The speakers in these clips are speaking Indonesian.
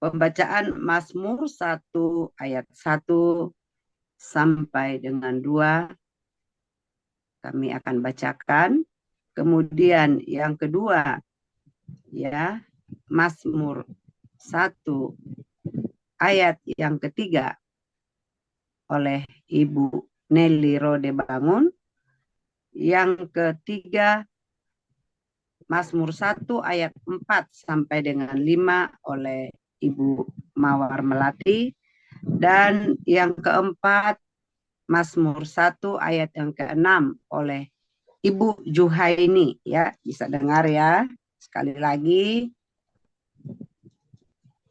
Pembacaan Mazmur 1 ayat 1 sampai dengan 2 kami akan bacakan. Kemudian yang kedua, ya, Mazmur 1 ayat yang ketiga oleh Ibu Nelly Rode Bangun. Yang ketiga, Mazmur 1 ayat 4 sampai dengan 5 oleh Ibu Mawar Melati. Dan yang keempat, Mazmur 1 ayat yang ke-6 oleh Ibu Juhaini. Ya, bisa dengar ya. Sekali lagi,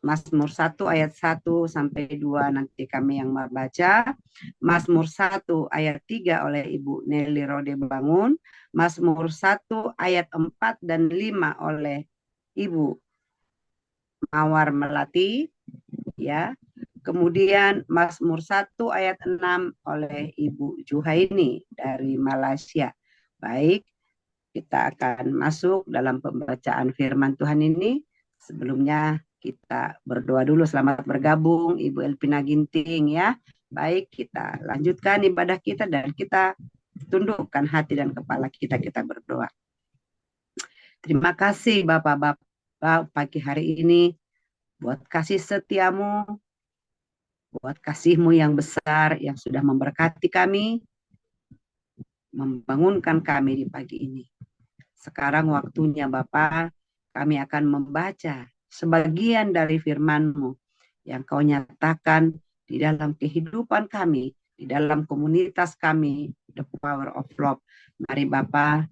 Mazmur 1 ayat 1 sampai 2 nanti kami yang membaca. Mazmur 1 ayat 3 oleh Ibu Nelly Rode Bangun. Mazmur 1 ayat 4 dan 5 oleh Ibu Mawar Melati, ya. Kemudian Mazmur 1 ayat 6 oleh Ibu Juhaini dari Malaysia. Baik, kita akan masuk dalam pembacaan firman Tuhan ini. Sebelumnya kita berdoa dulu. Selamat bergabung Ibu Elpina Ginting, ya. Baik, kita lanjutkan ibadah kita dan kita tundukkan hati dan kepala kita berdoa. Terima kasih Bapak-Bapak pagi hari ini buat kasih setiamu, buat kasih-Mu yang besar yang sudah memberkati kami, membangunkan kami di pagi ini. Sekarang waktunya Bapak, kami akan membaca sebagian dari firman-Mu yang Kau nyatakan di dalam kehidupan kami, di dalam komunitas kami, the power of love. Mari Bapak,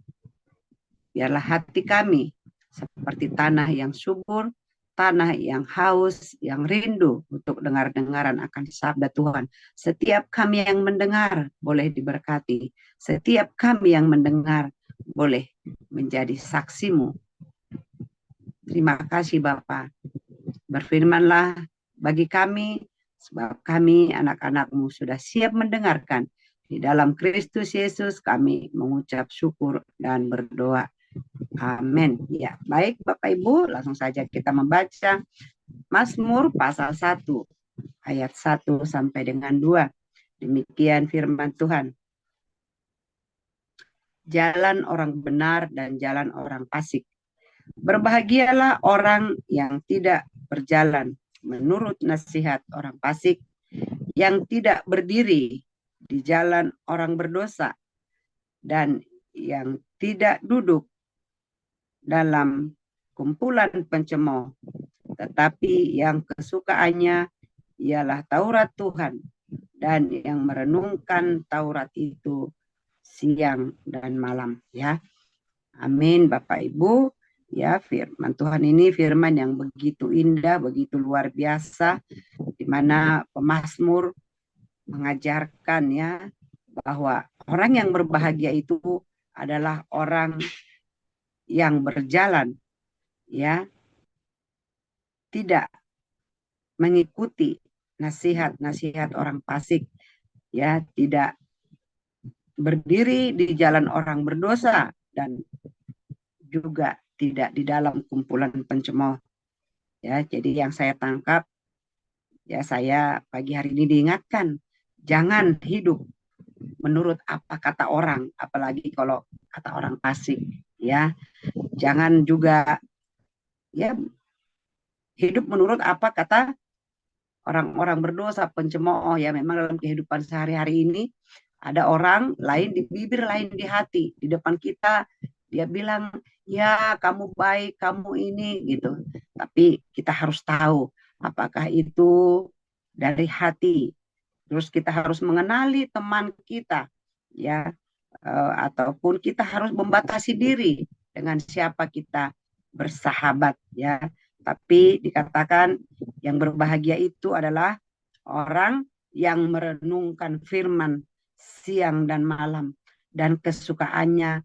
biarlah hati kami seperti tanah yang subur, tanah yang haus, yang rindu untuk dengar-dengaran akan sabda Tuhan. Setiap kami yang mendengar boleh diberkati. Setiap kami yang mendengar boleh menjadi saksi-Mu. Terima kasih Bapa. Berfirmanlah bagi kami, sebab kami anak-anak-Mu sudah siap mendengarkan. Di dalam Kristus Yesus kami mengucap syukur dan berdoa. Amin. Ya, baik Bapak Ibu, langsung saja kita membaca Mazmur pasal 1 ayat 1 sampai dengan 2. Demikian firman Tuhan. Jalan orang benar dan jalan orang fasik. Berbahagialah orang yang tidak berjalan menurut nasihat orang fasik, yang tidak berdiri di jalan orang berdosa, dan yang tidak duduk dalam kumpulan pencemooh, tetapi yang kesukaannya ialah Taurat Tuhan, dan yang merenungkan Taurat itu siang dan malam, ya. Amin Bapak Ibu. Ya, firman Tuhan ini firman yang begitu indah, begitu luar biasa, di mana pemazmur mengajarkan ya bahwa orang yang berbahagia itu adalah orang yang berjalan ya tidak mengikuti nasihat-nasihat orang fasik, ya, tidak berdiri di jalan orang berdosa, dan juga tidak di dalam kumpulan pencemooh. Ya, jadi yang saya tangkap, ya, saya pagi hari ini diingatkan, jangan hidup menurut apa kata orang, apalagi kalau kata orang fasik, ya. Jangan juga ya hidup menurut apa kata orang-orang berdosa, pencemooh, ya. Memang dalam kehidupan sehari-hari ini ada orang lain di bibir, lain di hati. Di depan kita dia bilang, ya kamu baik, kamu ini, gitu. Tapi kita harus tahu apakah itu dari hati. Terus kita harus mengenali teman kita, ya, ataupun kita harus membatasi diri dengan siapa kita bersahabat, ya. Tapi dikatakan yang berbahagia itu adalah orang yang merenungkan firman siang dan malam, dan kesukaannya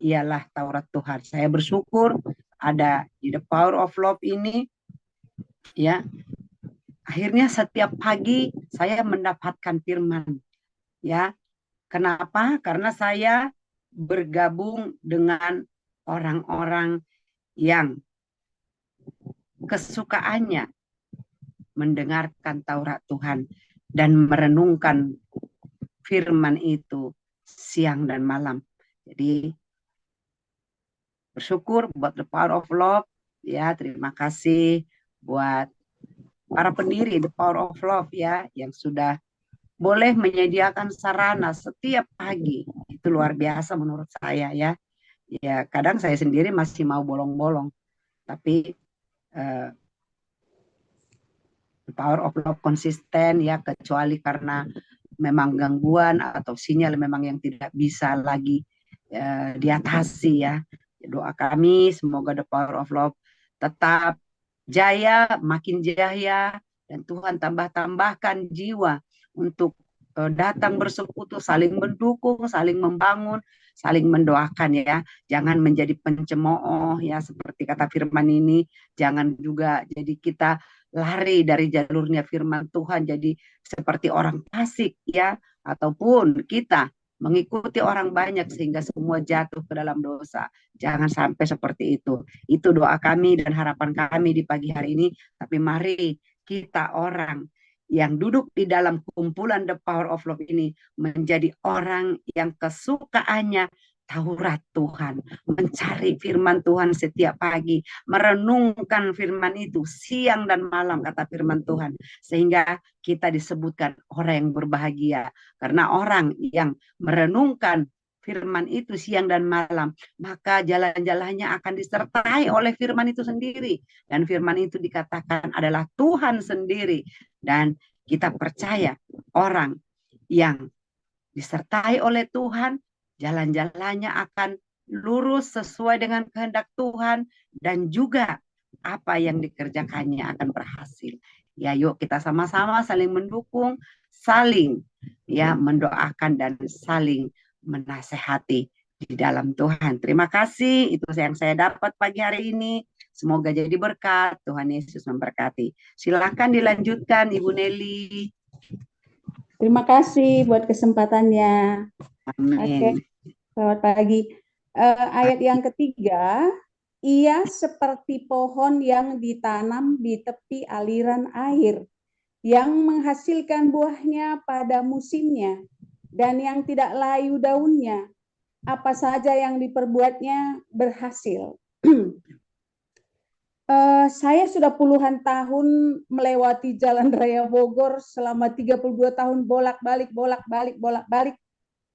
ialah Taurat Tuhan. Saya bersyukur ada di The Power of Love ini, ya. Akhirnya setiap pagi saya mendapatkan firman, ya. Kenapa? Karena saya bergabung dengan orang-orang yang kesukaannya mendengarkan Taurat Tuhan dan merenungkan firman itu siang dan malam. Jadi bersyukur buat The Power of Love, ya, terima kasih buat para pendiri The Power of Love, ya, yang sudah boleh menyediakan sarana setiap pagi. Itu luar biasa menurut saya, ya. Ya, kadang saya sendiri masih mau bolong-bolong, tapi The Power of Love konsisten, ya, kecuali karena memang gangguan atau sinyal memang yang tidak bisa lagi diatasi, ya. Doa kami semoga The Power of Love tetap jaya, makin jaya, dan Tuhan tambah-tambahkan jiwa untuk datang bersekutu, saling mendukung, saling membangun, saling mendoakan, ya. Jangan menjadi pencemooh, ya, seperti kata firman ini. Jangan juga jadi kita lari dari jalurnya firman Tuhan, jadi seperti orang fasik, ya, ataupun kita mengikuti orang banyak sehingga semua jatuh ke dalam dosa. Jangan sampai seperti itu. Itu doa kami dan harapan kami di pagi hari ini. Tapi mari kita orang yang duduk di dalam kumpulan The Power of Love ini menjadi orang yang kesukaannya Taurat Tuhan, mencari firman Tuhan setiap pagi, merenungkan firman itu siang dan malam, kata firman Tuhan, sehingga kita disebutkan orang yang berbahagia. Karena orang yang merenungkan firman itu siang dan malam, maka jalan-jalannya akan disertai oleh firman itu sendiri. Dan firman itu dikatakan adalah Tuhan sendiri. Dan kita percaya orang yang disertai oleh Tuhan, jalan-jalannya akan lurus sesuai dengan kehendak Tuhan, dan juga apa yang dikerjakannya akan berhasil. Ya, yuk kita sama-sama saling mendukung, saling, ya, mendoakan dan saling menasehati di dalam Tuhan. Terima kasih, itu yang saya dapat pagi hari ini. Semoga jadi berkat. Tuhan Yesus memberkati. Silakan dilanjutkan Ibu Nelly. Terima kasih buat kesempatannya. Amin. Oke, selamat pagi. Ayat yang ketiga, ia seperti pohon yang ditanam di tepi aliran air, yang menghasilkan buahnya pada musimnya, dan yang tidak layu daunnya. Apa saja yang diperbuatnya berhasil. Saya sudah puluhan tahun melewati Jalan Raya Bogor selama 32 tahun bolak-balik.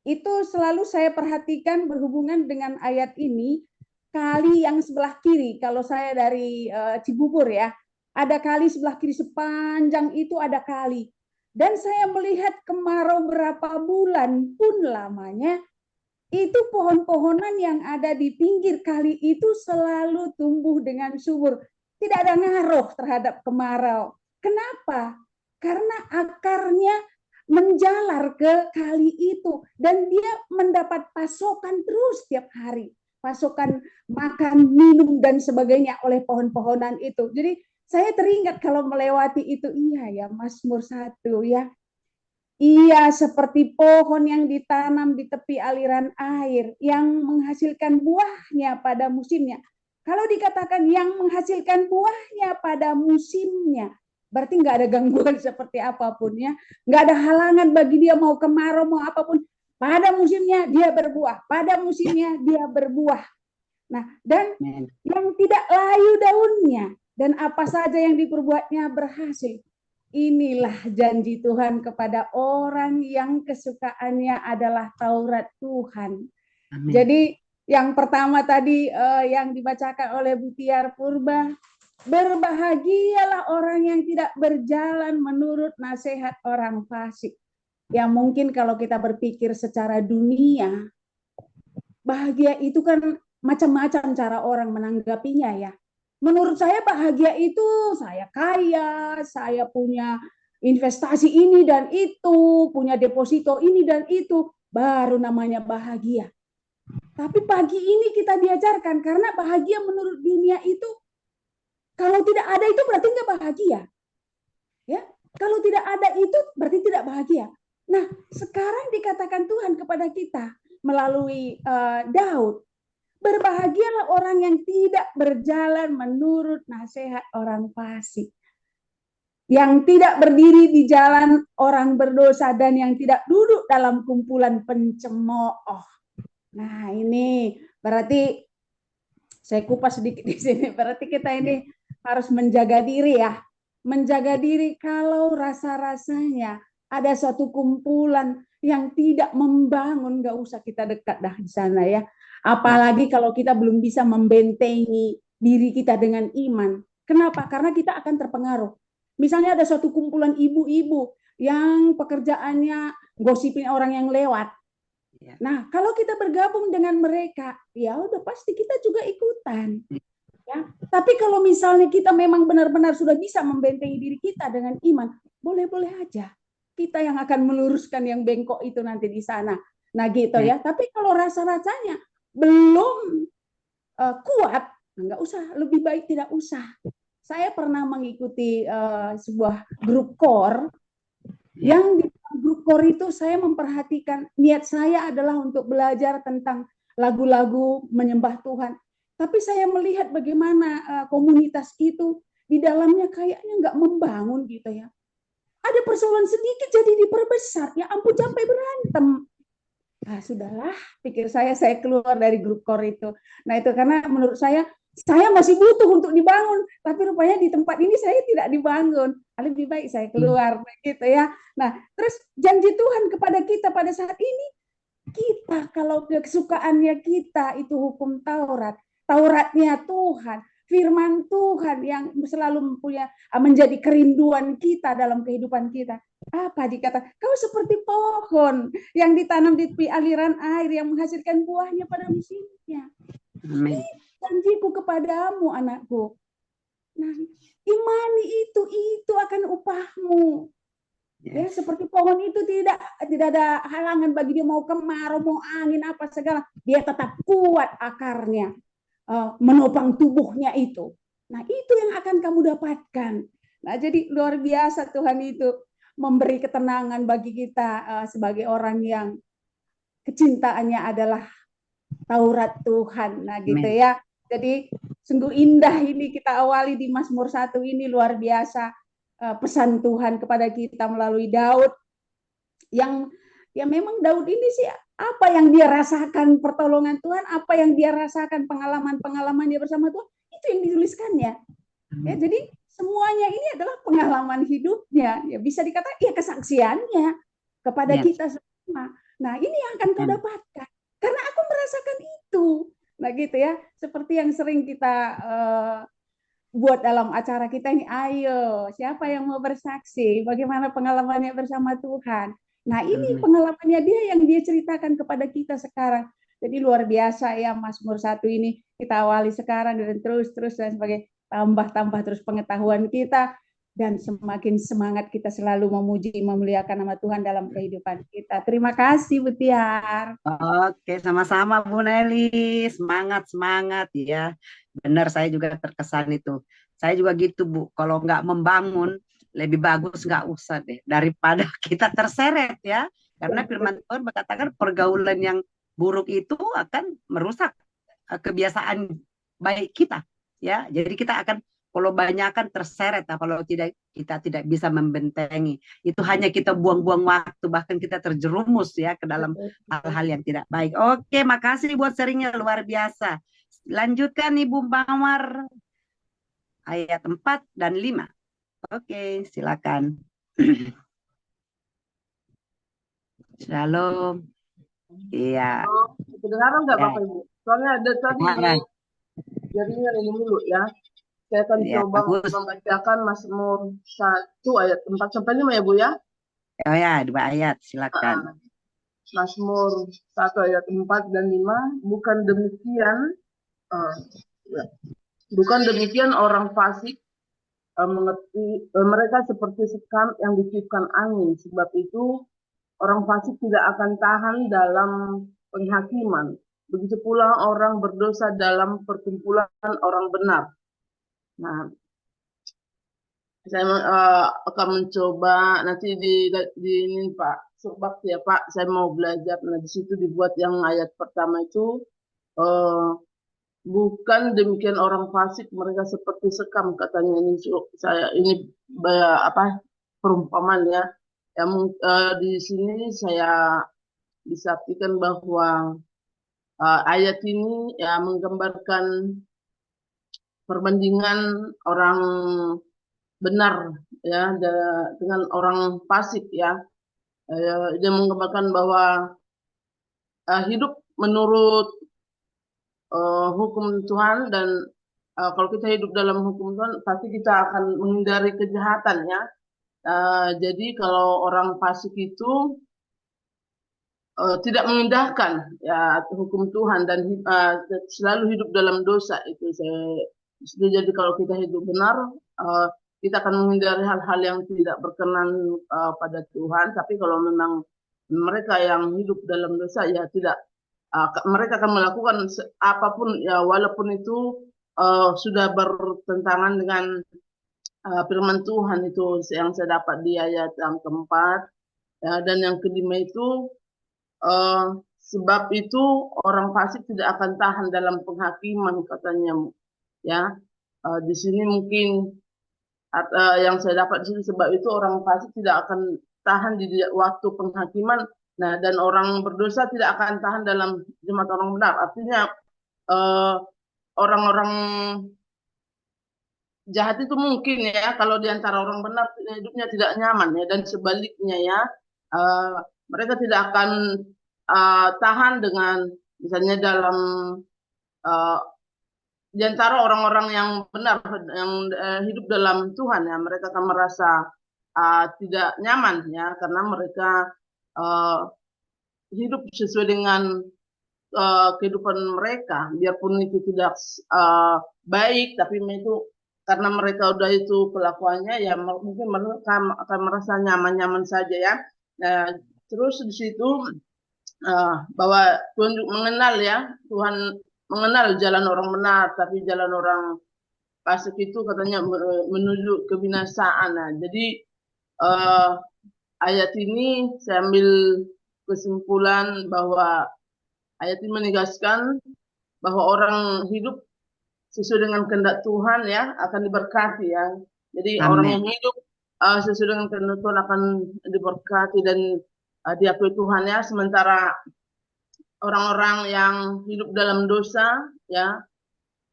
Itu selalu saya perhatikan berhubungan dengan ayat ini, kali yang sebelah kiri. Kalau saya dari Cibubur, ya, ada kali sebelah kiri, sepanjang itu ada kali. Dan saya melihat kemarau berapa bulan pun lamanya, itu pohon-pohonan yang ada di pinggir kali itu selalu tumbuh dengan subur. Tidak ada ngaruh terhadap kemarau. Kenapa? Karena akarnya menjalar ke kali itu dan dia mendapat pasokan terus setiap hari. Pasokan makan, minum, dan sebagainya oleh pohon-pohonan itu. Jadi saya teringat kalau melewati itu, iya ya, Mazmur 1, ya. Ia seperti pohon yang ditanam di tepi aliran air, yang menghasilkan buahnya pada musimnya. Kalau dikatakan yang menghasilkan buahnya pada musimnya, berarti nggak ada gangguan seperti apapun, ya. Nggak ada halangan bagi dia mau kemarau, mau apapun. Pada musimnya dia berbuah. Pada musimnya dia berbuah. Nah, dan yang tidak layu daunnya, dan apa saja yang diperbuatnya berhasil. Inilah janji Tuhan kepada orang yang kesukaannya adalah Taurat Tuhan. Amin. Jadi yang pertama tadi yang dibacakan oleh Bu Tiar Purba, berbahagialah orang yang tidak berjalan menurut nasihat orang fasik. Yang mungkin kalau kita berpikir secara dunia, bahagia itu kan macam-macam cara orang menanggapinya, ya. Menurut saya bahagia itu saya kaya, saya punya investasi ini dan itu, punya deposito ini dan itu, baru namanya bahagia. Tapi pagi ini kita diajarkan, karena bahagia menurut dunia itu, kalau tidak ada itu berarti nggak bahagia. Ya, kalau tidak ada itu berarti tidak bahagia. Nah, sekarang dikatakan Tuhan kepada kita melalui Daud, berbahagialah orang yang tidak berjalan menurut nasihat orang fasik. yang tidak berdiri di jalan orang berdosa, dan yang tidak duduk dalam kumpulan pencemooh. Nah, ini berarti saya kupas sedikit di sini. Berarti kita ini harus menjaga diri ya. Menjaga diri kalau rasa-rasanya ada suatu kumpulan yang tidak membangun, nggak usah kita dekat dah di sana ya. Apalagi kalau kita belum bisa membentengi diri kita dengan iman. Kenapa? Karena kita akan terpengaruh. Misalnya ada suatu kumpulan ibu-ibu yang pekerjaannya gosipin orang yang lewat. Nah, kalau kita bergabung dengan mereka, ya udah pasti kita juga ikutan. Ya. Tapi kalau misalnya kita memang benar-benar sudah bisa membentengi diri kita dengan iman, boleh-boleh aja. Kita yang akan meluruskan yang bengkok itu nanti di sana. Nah gitu ya. Tapi kalau rasa-rasanya belum kuat, nggak usah. Lebih baik tidak usah. Saya pernah mengikuti sebuah grup core yang di grup core itu saya memperhatikan, niat saya adalah untuk belajar tentang lagu-lagu menyembah Tuhan. Tapi saya melihat bagaimana komunitas itu di dalamnya kayaknya nggak membangun gitu ya. Ada persoalan sedikit jadi diperbesar, ya ampun sampai berantem. Nah, sudahlah, pikir saya keluar dari grup core itu. Nah, itu karena menurut saya masih butuh untuk dibangun, tapi rupanya di tempat ini saya tidak dibangun. Lebih baik saya keluar gitu ya. Nah, terus janji Tuhan kepada kita pada saat ini, kita kalau kesukaannya kita itu hukum Taurat, Tauratnya Tuhan, firman Tuhan yang selalu menjadi kerinduan kita dalam kehidupan kita. Apa dikata? Kau seperti pohon yang ditanam di tepi aliran air yang menghasilkan buahnya pada musimnya. Amin. Janjiku kepadamu, anakku. Nah, imani itu akan upahmu. Ya, seperti pohon itu tidak ada halangan bagi dia, mau kemarau, mau angin apa segala, dia tetap kuat akarnya, menopang tubuhnya itu. Nah, itu yang akan kamu dapatkan. Nah, jadi luar biasa Tuhan itu memberi ketenangan bagi kita sebagai orang yang kecintaannya adalah Taurat Tuhan. Nah, gitu ya. Jadi sungguh indah ini kita awali di Mazmur 1 ini, luar biasa pesan Tuhan kepada kita melalui Daud, yang ya memang Daud ini sih apa yang dia rasakan pertolongan Tuhan, apa yang dia rasakan pengalaman-pengalaman dia bersama Tuhan, itu yang dituliskannya. Ya, jadi semuanya ini adalah pengalaman hidupnya. Ya bisa dikatakan ya kesaksiannya kepada kita semua. Nah, ini yang akan kau dapatkan karena aku merasakan itu. Nah, gitu ya. Seperti yang sering kita buat dalam acara kita ini, ayo, siapa yang mau bersaksi? Bagaimana pengalamannya bersama Tuhan? Nah, ini pengalamannya dia yang dia ceritakan kepada kita sekarang. Jadi luar biasa ya Mazmur 1 ini kita awali sekarang dan terus dan sebagai tambah terus pengetahuan kita dan semakin semangat kita selalu memuji memuliakan nama Tuhan dalam kehidupan kita. Terima kasih Bu Tiar. Oke, sama-sama Bu Nelly. Semangat ya. Benar, saya juga terkesan itu. Saya juga gitu Bu. Kalau nggak membangun, lebih bagus nggak usah deh. Daripada kita terseret ya. Karena firman Tuhan berkatakan pergaulan yang buruk itu akan merusak kebiasaan baik kita. Ya, jadi kita akan kalau banyak kan terseret, kalau tidak kita tidak bisa membentengi. Itu hanya kita buang-buang waktu, bahkan kita terjerumus ya ke dalam hal-hal yang tidak baik. Oke, makasih buat sharingnya luar biasa. Lanjutkan Ibu Mawar ayat 4 dan 5. Oke, silakan. Shalom. Iya. Kedengaran nggak Bapak Ibu? Soalnya ada tadi jaringan ini dulu ya. Saya akan coba membacakan Mazmur 1 ayat 4 sampai 5 ya Bu ya. Oh ya, 2 ayat, silakan. Mazmur 1 ayat 4 dan 5, bukan demikian orang fasik mengerti, mereka seperti sekam yang ditiupkan angin, sebab itu orang fasik tidak akan tahan dalam penghakiman. Begitu pula orang berdosa dalam perkumpulan orang benar. Nah, saya akan mencoba nanti di ini Pak Sebab ya Pak, saya mau belajar. Nah di situ dibuat yang ayat pertama itu bukan demikian orang fasik, mereka seperti sekam katanya. Ini apa perumpamaan ya. Yang di sini saya bisa artikan bahwa ayat ini ya menggambarkan perbandingan orang benar ya dengan orang fasik ya. Dia menggambarkan bahwa hidup menurut hukum Tuhan dan kalau kita hidup dalam hukum Tuhan pasti kita akan menghindari kejahatan ya. Jadi kalau orang fasik itu tidak mengindahkan ya hukum Tuhan dan selalu hidup dalam dosa itu jadi kalau kita hidup benar kita akan menghindari hal-hal yang tidak berkenan pada Tuhan. Tapi kalau memang mereka yang hidup dalam dosa ya tidak mereka akan melakukan apapun ya walaupun itu sudah bertentangan dengan firman Tuhan. Itu yang saya dapat di ayat yang keempat ya, dan yang kelima itu sebab itu orang fasik tidak akan tahan dalam penghakiman katanya ya. Di sini mungkin yang saya dapat di sini sebab itu orang fasik tidak akan tahan di waktu penghakiman. Nah, dan orang berdosa tidak akan tahan dalam jemaat orang benar. Artinya orang-orang jahat itu mungkin ya kalau di antara orang benar hidupnya tidak nyaman ya, dan sebaliknya ya mereka tidak akan tahan dengan misalnya dalam di antara orang-orang yang benar yang hidup dalam Tuhan ya, mereka akan merasa tidak nyaman ya karena mereka hidup sesuai dengan kehidupan mereka, biarpun itu tidak baik, tapi itu karena mereka udah itu kelakuannya ya mungkin mereka akan merasa nyaman-nyaman saja ya. Nah, terus di situ bahwa Tuhan mengenal ya, Tuhan mengenal jalan orang benar, tapi jalan orang fasik itu katanya menuju kebinasaan. Nah, jadi ayat ini saya ambil kesimpulan bahwa ayat ini menegaskan bahwa orang hidup sesuai dengan kehendak Tuhan ya akan diberkati ya. Jadi orang yang hidup sesuai dengan kehendak Tuhan akan diberkati dan diakui Tuhan ya. Sementara orang-orang yang hidup dalam dosa ya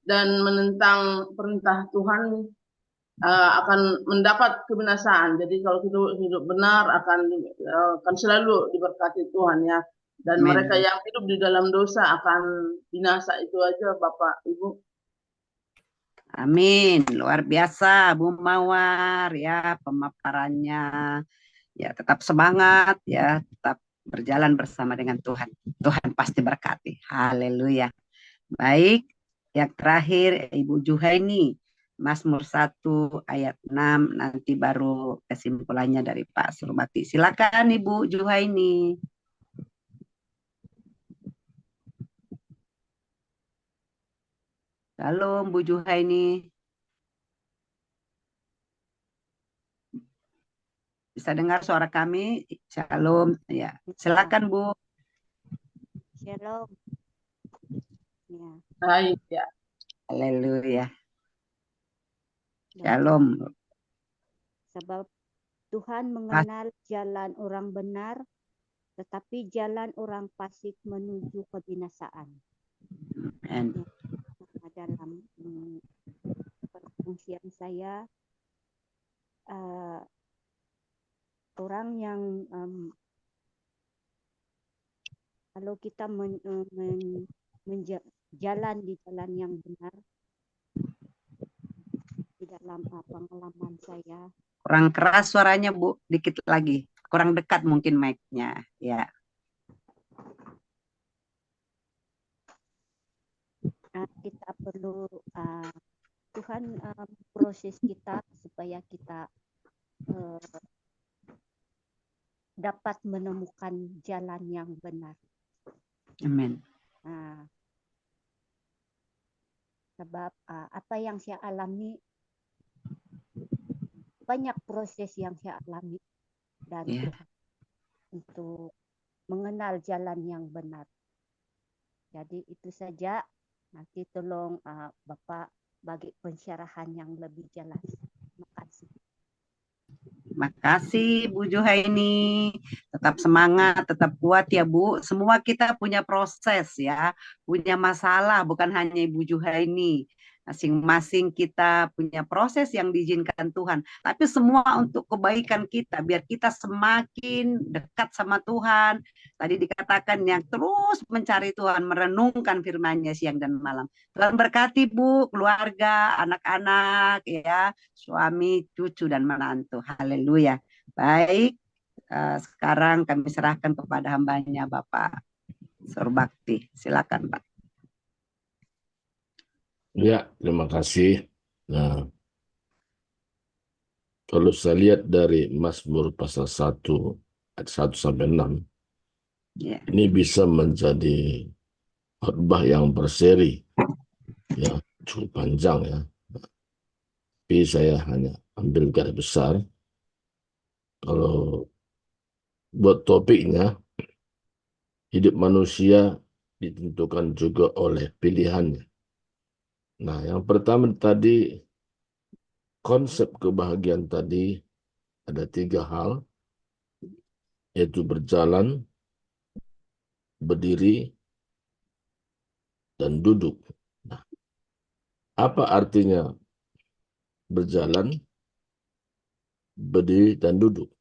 dan menentang perintah Tuhan akan mendapat kebinasaan. Jadi kalau kita hidup benar akan selalu diberkati Tuhan ya. Dan mereka yang hidup di dalam dosa akan binasa. Itu aja Bapak Ibu. Amin. Luar biasa Bu Mawar ya pemaparannya. Ya tetap semangat ya, tetap berjalan bersama dengan Tuhan. Tuhan pasti berkati. Haleluya. Baik, yang terakhir Ibu Juhaini, Mazmur 1 ayat 6, nanti baru kesimpulannya dari Pak Surbati. Silakan Ibu Juhaini. Shalom Bu Juhaini. Bisa dengar suara kami? Shalom. Ya, silakan Bu. Shalom. Ya. Baik ya. Haleluya. Shalom. Sebab Tuhan mengenal jalan orang benar, tetapi jalan orang fasik menuju kebinasaan. Amen. Dalam perfungsian saya, orang yang kalau kita jalan di jalan yang benar, di dalam pengalaman saya. Kurang keras suaranya Bu, dikit lagi. Kurang dekat mungkin mic-nya. Ya. Kita perlu Tuhan proses kita supaya kita dapat menemukan jalan yang benar. Amin. Sebab apa yang saya alami, banyak proses yang saya alami dari Tuhan untuk mengenal jalan yang benar. Jadi itu saja Nanti tolong Bapak bagi pencerahan yang lebih jelas. Terima kasih. Makasih Bu Juhaini, tetap semangat, tetap kuat ya Bu. Semua kita punya proses ya, punya masalah, bukan hanya Ibu Juhaini. Masing-masing kita punya proses yang diizinkan Tuhan. Tapi semua untuk kebaikan kita, biar kita semakin dekat sama Tuhan. Tadi dikatakan yang terus mencari Tuhan, merenungkan firman-Nya siang dan malam. Tuhan berkati Bu, keluarga, anak-anak, ya, suami, cucu, dan menantu. Haleluya. Baik, sekarang kami serahkan kepada hambanya Bapak Surbakti. Silakan Pak. Ya, terima kasih. Nah, kalau saya lihat dari Mazmur pasal 1, ayat 1 sampai 6, Ya. ini bisa menjadi khotbah yang berseri, ya, cukup panjang ya. Tapi saya hanya ambil garis besar. Kalau buat topiknya, hidup manusia ditentukan juga oleh pilihannya. Nah, yang pertama tadi, konsep kebahagiaan tadi ada 3 hal, yaitu berjalan, berdiri, dan duduk. Nah, apa artinya berjalan, berdiri, dan duduk?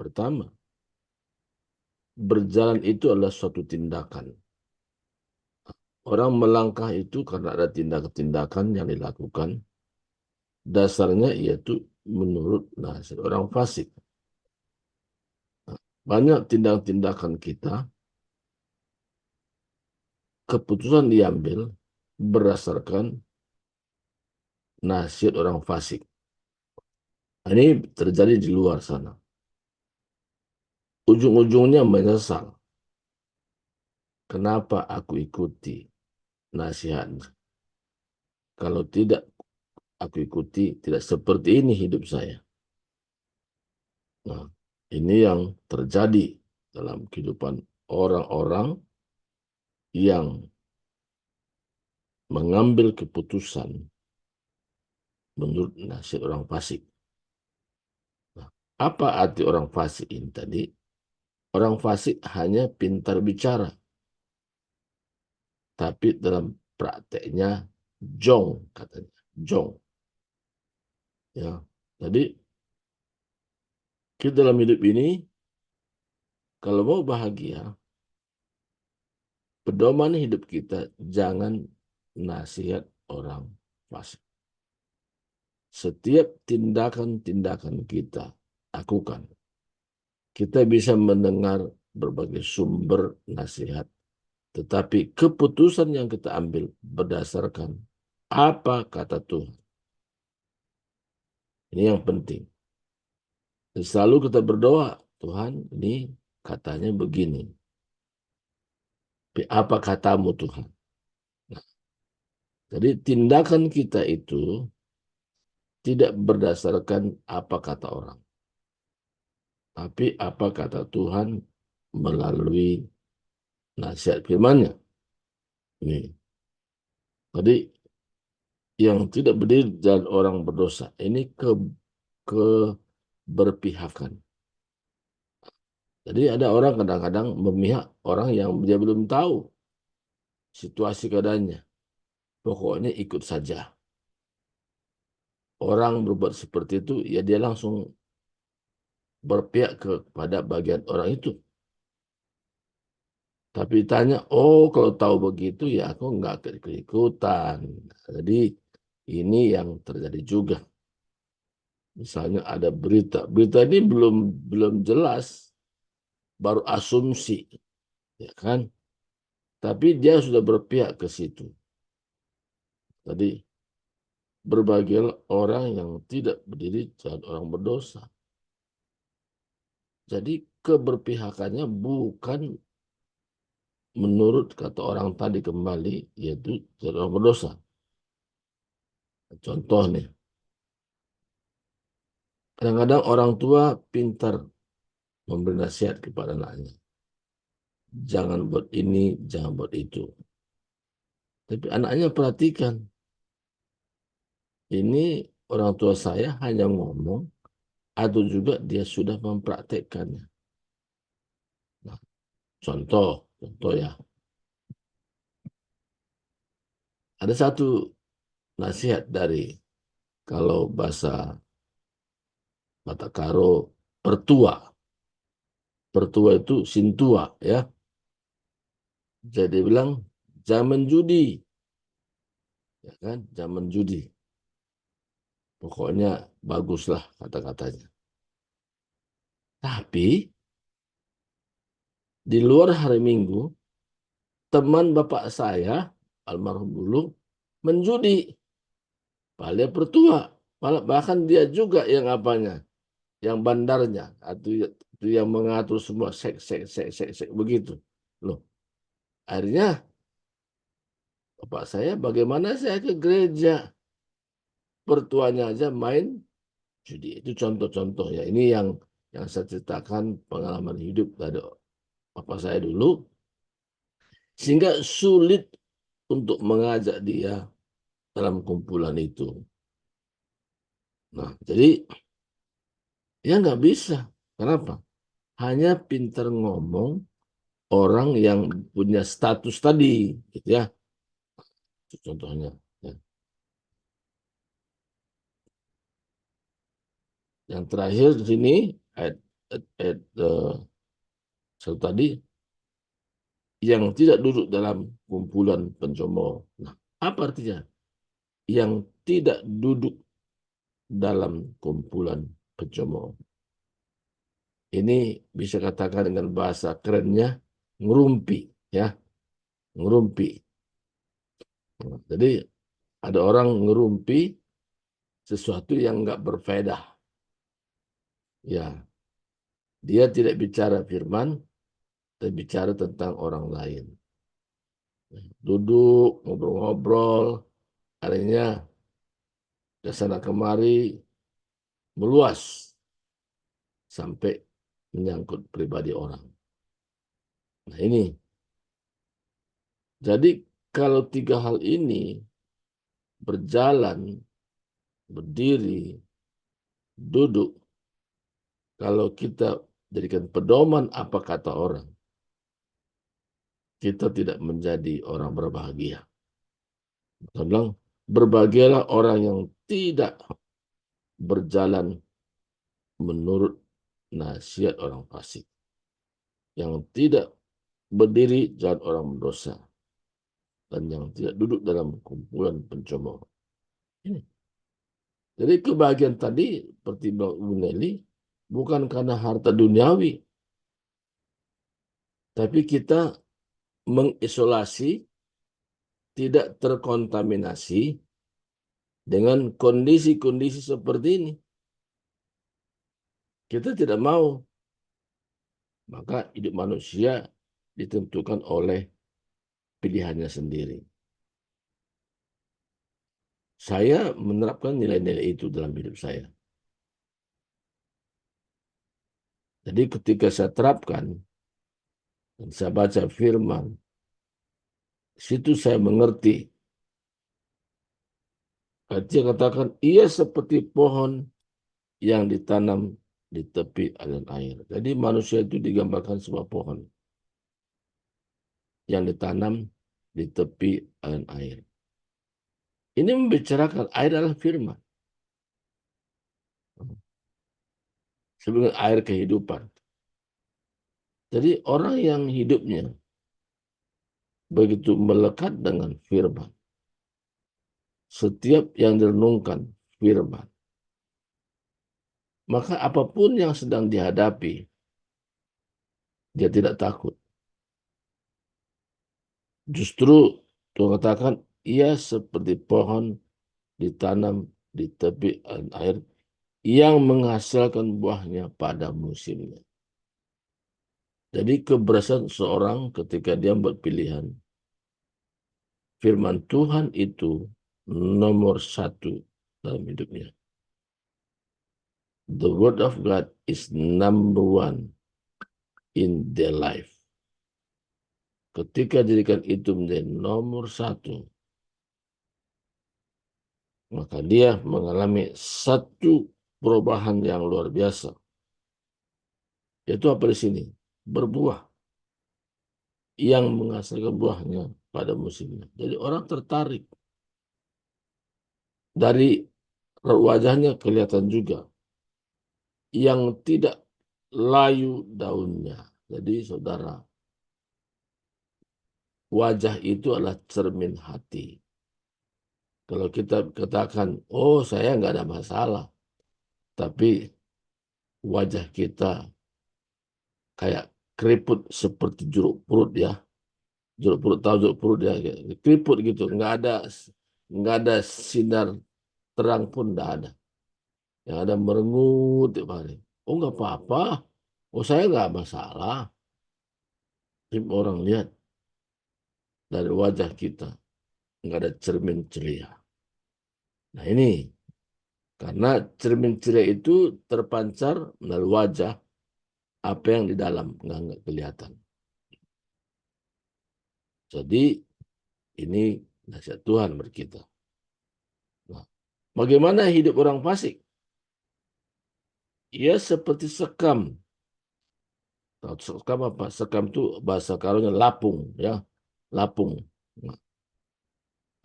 Pertama, berjalan itu adalah suatu tindakan. Orang melangkah itu karena ada tindakan-tindakan yang dilakukan. Dasarnya yaitu menurut nasihat orang fasik. Banyak tindakan-tindakan kita, keputusan diambil berdasarkan nasihat orang fasik. Ini terjadi di luar sana. Ujung-ujungnya menyesal. Kenapa aku ikuti nasihatnya? Kalau tidak aku ikuti, tidak seperti ini hidup saya. Nah, ini yang terjadi dalam kehidupan orang-orang yang mengambil keputusan menurut nasihat orang fasik. Nah, apa arti orang fasik ini tadi? Orang fasik hanya pintar bicara, tapi dalam prakteknya jong, katanya. Jong. Ya, jadi kita dalam hidup ini, kalau mau bahagia, pedoman hidup kita jangan nasihat orang fasik. Setiap tindakan-tindakan kita lakukan, kita bisa mendengar berbagai sumber nasihat, tetapi keputusan yang kita ambil berdasarkan apa kata Tuhan. Ini yang penting. Dan selalu kita berdoa, Tuhan, ini katanya begini. Tapi apa katamu Tuhan? Nah, jadi tindakan kita itu tidak berdasarkan apa kata orang, tapi apa kata Tuhan melalui nasihat firman-Nya. Ini. Jadi yang tidak berdiri dan orang berdosa, ini keberpihakan. Jadi ada orang kadang-kadang memihak orang yang dia belum tahu situasi keadaannya. Pokoknya ikut saja. Orang berbuat seperti itu, ya dia langsung berpihak kepada bagian orang itu. Tapi tanya, oh kalau tahu begitu ya aku nggak ikut-ikutan. Jadi ini yang terjadi juga. Misalnya ada berita ini belum jelas, baru asumsi, ya kan? Tapi dia sudah berpihak ke situ. Tadi berbagai orang yang tidak berdiri dan orang berdosa. Jadi keberpihakannya bukan menurut kata orang tadi kembali, yaitu orang berdosa. Contoh nih, kadang-kadang orang tua pintar memberi nasihat kepada anaknya. Jangan buat ini, jangan buat itu. Tapi anaknya perhatikan, ini orang tua saya hanya ngomong atau juga dia sudah mempraktekkannya. Nah, contoh ya. Ada satu nasihat dari, kalau bahasa Batak Karo, pertua. Pertua itu sintua ya. Jadi bilang zaman judi. Ya kan, zaman judi. Pokoknya baguslah kata-katanya. Tapi di luar hari Minggu, teman bapak saya, almarhum dulu, menjudi. Padahal pertua. Bahkan dia juga yang apanya, yang bandarnya, atau itu yang mengatur semua sek begitu. Loh, akhirnya bapak saya, bagaimana saya ke gereja, pertuanya aja main judi. Itu contoh-contoh ya. Ini yang saya ceritakan pengalaman hidup dari bapak saya dulu, sehingga sulit untuk mengajak dia dalam kumpulan itu. Nah, jadi ya nggak bisa. Kenapa? Hanya pintar ngomong orang yang punya status tadi, gitu ya. Itu contohnya. Ya. Yang terakhir di sini satu tadi, yang tidak duduk dalam kumpulan pencemooh. Nah, apa artinya? Yang tidak duduk dalam kumpulan pencemooh. Ini bisa katakan dengan bahasa kerennya ngerumpi, ya, ngerumpi. Nah, jadi ada orang ngerumpi sesuatu yang nggak berfaedah. Ya, dia tidak bicara firman, tapi bicara tentang orang lain. Duduk, ngobrol-ngobrol, akhirnya ke sana kemari, meluas sampai menyangkut pribadi orang. Nah ini, jadi kalau tiga hal ini berjalan, berdiri, duduk, kalau kita jadikan pedoman apa kata orang, kita tidak menjadi orang berbahagia. Saya bilang, berbahagialah orang yang tidak berjalan menurut nasihat orang fasik, yang tidak berdiri jalan orang berdosa, dan yang tidak duduk dalam kumpulan pencemooh. Ini. Jadi kebahagiaan tadi, seperti Bu Nelly, bukan karena harta duniawi, tapi kita mengisolasi, tidak terkontaminasi dengan kondisi-kondisi seperti ini. Kita tidak mau. Maka hidup manusia ditentukan oleh pilihannya sendiri. Saya menerapkan nilai-nilai itu dalam hidup saya. Jadi ketika saya terapkan, dan saya baca firman, situ saya mengerti. Dia katakan, ia seperti pohon yang ditanam di tepi aliran air. Jadi manusia itu digambarkan sebuah pohon yang ditanam di tepi aliran air. Ini membicarakan air adalah firman. Sebagai air kehidupan. Jadi orang yang hidupnya begitu melekat dengan firman, setiap yang direnungkan firman, maka apapun yang sedang dihadapi, dia tidak takut. Justru Tuhan katakan, ia seperti pohon ditanam di tepi air yang menghasilkan buahnya pada musimnya. Jadi keberhasilan seorang ketika dia membuat pilihan, firman Tuhan itu nomor satu dalam hidupnya. The word of God is number one in their life. Ketika jadikan itu menjadi nomor satu, maka dia mengalami satu perubahan yang luar biasa. Yaitu apa di sini? Berbuah. Yang menghasilkan buahnya pada musimnya. Jadi orang tertarik. Dari wajahnya kelihatan juga. Yang tidak layu daunnya. Jadi saudara, wajah itu adalah cermin hati. Kalau kita katakan, oh saya nggak ada masalah. Tapi wajah kita kayak keriput seperti jeruk purut ya. Jeruk purut, tahu jeruk purut ya. Keriput gitu. Nggak ada sinar terang pun nggak ada. Yang ada merengut tiap hari. Oh nggak apa-apa. Oh saya nggak masalah. Tapi orang lihat dari wajah kita. Nggak ada cermin ceria. Nah ini. Karena cermin ceria itu terpancar melalui wajah. Apa yang di dalam nggak kelihatan. Jadi ini nasihat Tuhan bagi kita. Nah, bagaimana hidup orang fasik? Ia seperti sekam. Tahu sekam apa? Sekam itu bahasa Karawangnya lapung, ya, lapung. Nah,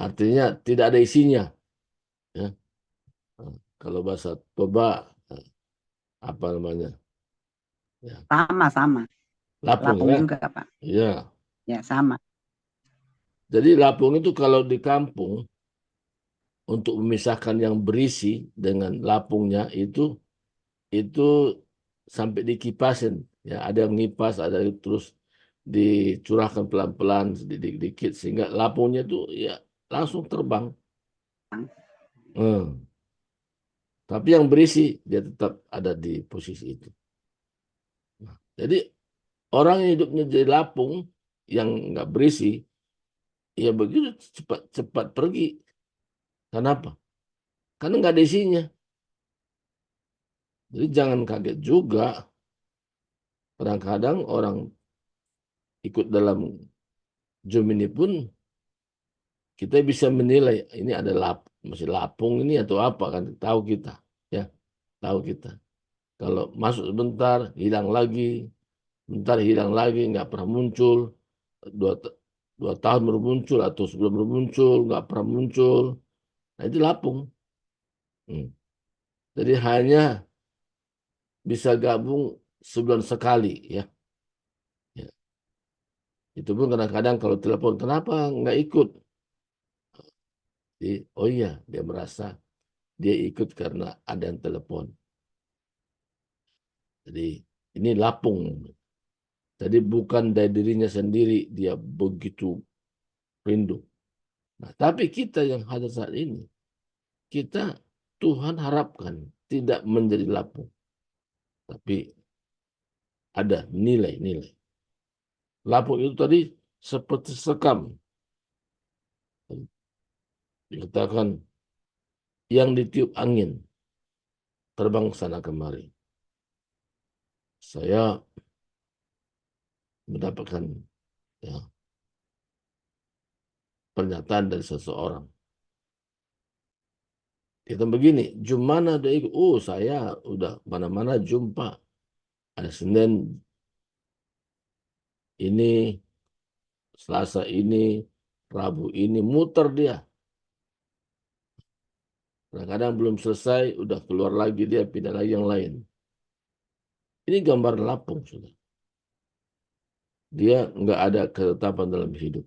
artinya tidak ada isinya. Ya. Nah, kalau bahasa Toba apa namanya? Ya. Sama. Lapung, Lapung ya. juga, Pak. Iya. Ya, sama. Jadi lapung itu kalau di kampung untuk memisahkan yang berisi dengan lapungnya itu sampai dikipasin. Ya, ada yang ngipas, ada yang terus dicurahkan pelan-pelan sedikit-sedikit sehingga lapungnya itu ya langsung terbang. Tapi yang berisi dia tetap ada di posisi itu. Nah, jadi orang yang hidupnya jadi lapung yang nggak berisi, ya begitu cepat pergi. Kenapa? Karena nggak ada isinya. Jadi jangan kaget juga. Kadang-kadang orang ikut dalam Zoom ini pun kita bisa menilai ini ada masih lapung ini atau apa kan tahu kita ya tahu kita kalau masuk sebentar hilang lagi bentar hilang lagi nggak pernah muncul dua tahun baru muncul atau sebelum baru muncul nggak pernah muncul nah itu lapung. Jadi hanya bisa gabung sebulan sekali ya. Itu pun kadang-kadang kalau telepon kenapa nggak ikut. Oh iya, dia merasa dia ikut karena ada yang telepon. Jadi ini lapung. Jadi bukan dari dirinya sendiri dia begitu rindu. Nah, tapi kita yang hadir saat ini, kita Tuhan harapkan tidak menjadi lapung. Tapi ada nilai-nilai. Lapung itu tadi seperti sekam. Dikatakan yang ditiup angin terbang sana kemari. Saya mendapatkan ya, pernyataan dari seseorang. Kita begini, Jum mana ada ikut? Oh saya udah mana-mana jumpa. Ada Senin ini, Selasa ini, Rabu ini, muter dia. Kadang-kadang belum selesai, udah keluar lagi dia, pindah lagi yang lain. Ini gambar lapung, sudah. Dia nggak ada ketetapan dalam hidup.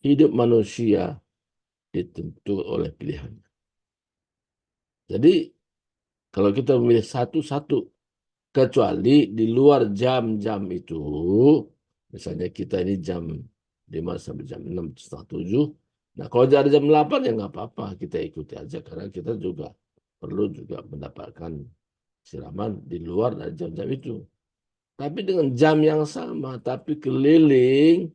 Hidup manusia ditentu oleh pilihannya. Jadi, kalau kita memilih satu-satu, kecuali di luar jam-jam itu, misalnya kita ini jam 5 sampai jam 6, setengah 7, nah kalau ada jam 8 ya nggak apa-apa, kita ikuti aja, karena kita juga perlu juga mendapatkan siraman di luar dari jam-jam itu. Tapi dengan jam yang sama, tapi keliling,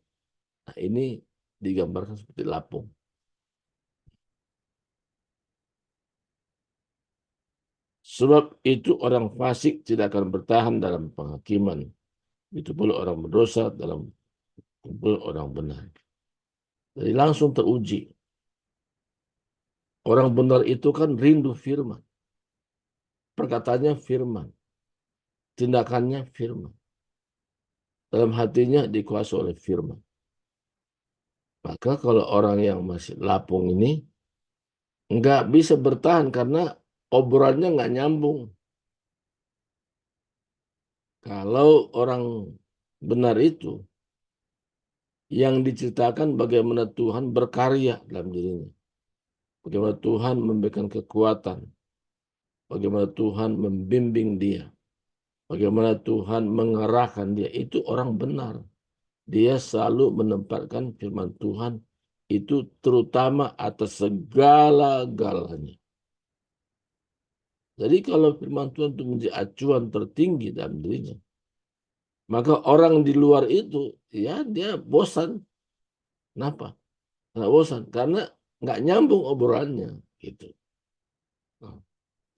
nah ini digambarkan seperti lapung. Sebab itu orang fasik tidak akan bertahan dalam penghakiman. Itu pula orang berdosa dalam kumpul orang benar. Jadi langsung teruji. Orang benar itu kan rindu firman. Perkataannya firman. Tindakannya firman. Dalam hatinya dikuasai oleh firman. Maka kalau orang yang masih lapung ini nggak bisa bertahan karena obrolannya nggak nyambung. Kalau orang benar itu yang diceritakan bagaimana Tuhan berkarya dalam dirinya. Bagaimana Tuhan memberikan kekuatan. Bagaimana Tuhan membimbing dia. Bagaimana Tuhan mengarahkan dia. Itu orang benar. Dia selalu menempatkan firman Tuhan itu terutama atas segala-galanya. Jadi kalau firman Tuhan itu menjadi acuan tertinggi dalam dirinya, maka orang di luar itu, ya dia bosan. Kenapa? Karena bosan. Karena nggak nyambung obrolannya. Gitu. Nah,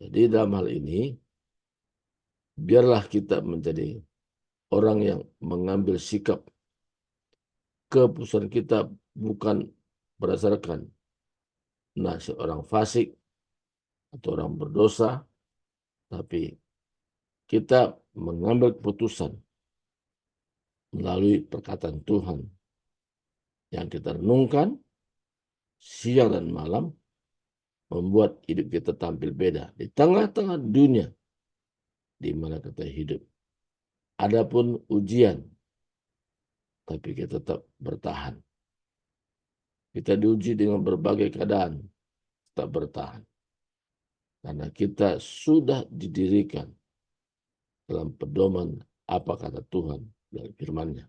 jadi dalam hal ini, biarlah kita menjadi orang yang mengambil sikap. Keputusan kita bukan berdasarkan nasihat orang fasik atau orang berdosa, tapi kita mengambil keputusan melalui perkataan Tuhan yang kita renungkan siang dan malam, membuat hidup kita tampil beda di tengah-tengah dunia di mana kita hidup. Adapun ujian, tapi kita tetap bertahan. Kita diuji dengan berbagai keadaan, tetap bertahan. Karena kita sudah didirikan dalam pedoman apa kata Tuhan dalam firman-Nya.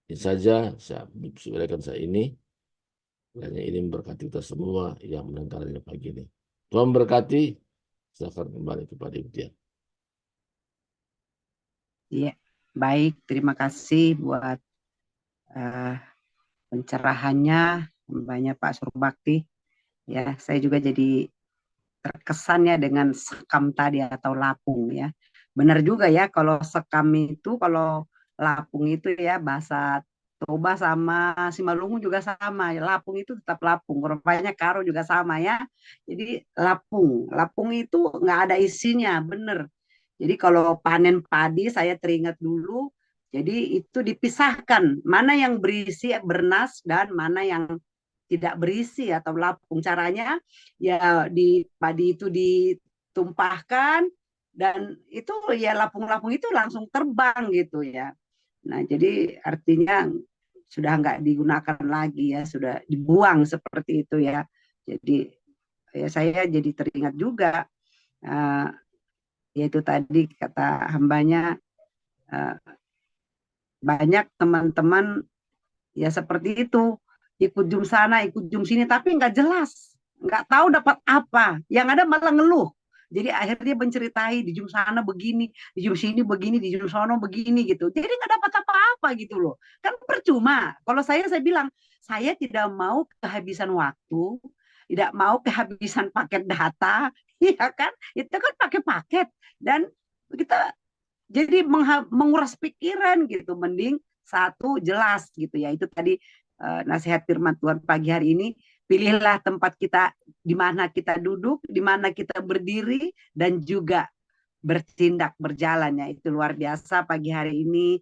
Ini saja saya sampaikan saya ini. Kiranya ini memberkati kita semua yang mendengarnya pagi ini. Tuhan berkati. Silakan kembali kepada Ibu Dian. Iya, baik. Terima kasih buat pencerahannya, banyak Pak Surbakti. Ya, saya juga jadi terkesan ya dengan sekam tadi atau lapung ya. Benar juga ya kalau sekam itu, kalau lapung itu ya bahasa Toba sama Simalungun juga sama. Lapung itu tetap lapung. Rupanya Karo juga sama ya. Jadi lapung. Lapung itu nggak ada isinya, bener. Jadi kalau panen padi saya teringat dulu. Jadi itu dipisahkan. Mana yang berisi bernas dan mana yang tidak berisi atau lapung. Caranya ya di padi itu ditumpahkan dan itu ya lapung-lapung itu langsung terbang gitu ya. Nah, jadi artinya sudah nggak digunakan lagi ya, sudah dibuang seperti itu ya. Jadi ya saya jadi teringat juga yaitu tadi kata hambanya banyak teman-teman ya seperti itu ikut jum sana ikut jum sini tapi nggak jelas, nggak tahu dapat apa, yang ada malah ngeluh. Jadi akhirnya menceritai di jum sana begini, di jum sini begini, di jum sono begini gitu. Jadi nggak dapat apa-apa gitu loh. Kan percuma. Kalau saya bilang, saya tidak mau kehabisan waktu, tidak mau kehabisan paket data, iya kan? Itu kan pakai paket dan kita jadi menguras pikiran gitu. Mending satu jelas gitu ya. Itu tadi nasihat firman Tuhan pagi hari ini. Pilihlah tempat kita, di mana kita duduk, di mana kita berdiri, dan juga bertindak, berjalan ya. Itu luar biasa pagi hari ini.